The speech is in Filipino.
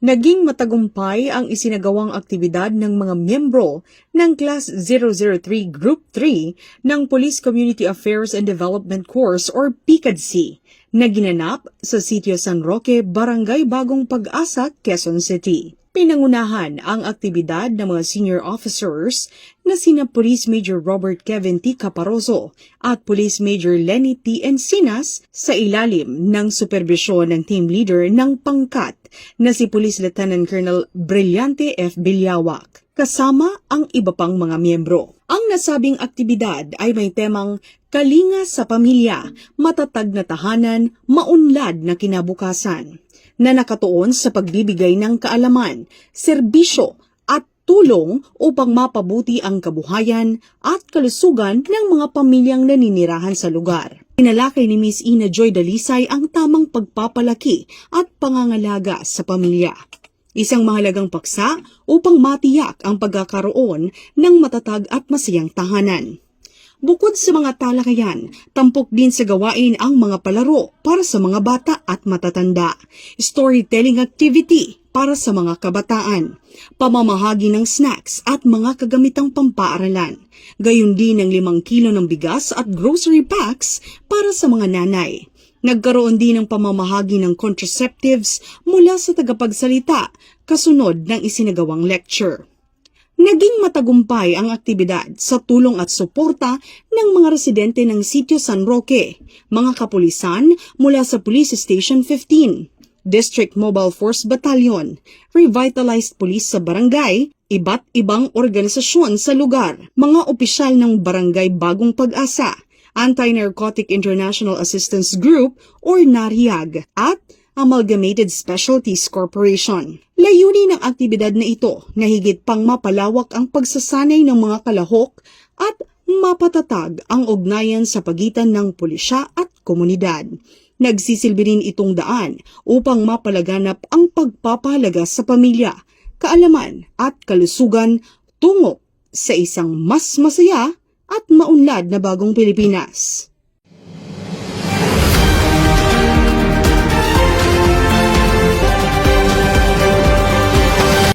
Naging matagumpay ang isinagawang aktibidad ng mga miyembro ng Class 003 Group 3 ng Police Community Affairs and Development Course or PCADC na ginanap sa Sitio San Roque, Barangay Bagong Pag-asa, Quezon City. Pinangunahan ang aktibidad ng mga senior officers na sina Police Major Robert Kevin T. Caparoso at Police Major Lenny T. Encinas sa ilalim ng superbisyon ng team leader ng pangkat na si Police Lieutenant Colonel Brillante F. Bilyawak, kasama ang iba pang mga miyembro. Ang nasabing aktibidad ay may temang Kalinga sa Pamilya, Matatag na Tahanan, Maunlad na Kinabukasan, na nakatuon sa pagbibigay ng kaalaman, serbisyo at tulong upang mapabuti ang kabuhayan at kalusugan ng mga pamilyang naninirahan sa lugar. Tinalakay ni Ms. Ina Joy Dalisay ang tamang pagpapalaki at pangangalaga sa pamilya. Isang mahalagang paksa upang matiyak ang pagkakaroon ng matatag at masayang tahanan. Bukod sa mga talakayan, tampok din sa gawain ang mga palaro para sa mga bata at matatanda, storytelling activity para sa mga kabataan, pamamahagi ng snacks at mga kagamitang pampaaralan, gayon din ng 5 kilo ng bigas at grocery packs para sa mga nanay. Nagkaroon din ng pamamahagi ng contraceptives mula sa tagapagsalita kasunod ng isinagawang lecture. Naging matagumpay ang aktibidad sa tulong at suporta ng mga residente ng Sitio San Roque, mga kapulisan mula sa Police Station 15, District Mobile Force Battalion, Revitalized Police sa barangay, iba't ibang organisasyon sa lugar, mga opisyal ng Barangay Bagong Pag-asa, Anti-Narcotic International Assistance Group or NARIAG, at Amalgamated Specialties Corporation. Layunin ng aktibidad na ito na higit pang mapalawak ang pagsasanay ng mga kalahok at mapatatag ang ugnayan sa pagitan ng pulisya at komunidad. Nagsisilbi rin itong daan upang mapalaganap ang pagpapahalaga sa pamilya, kaalaman at kalusugan tungo sa isang mas masaya at maunlad na bagong Pilipinas.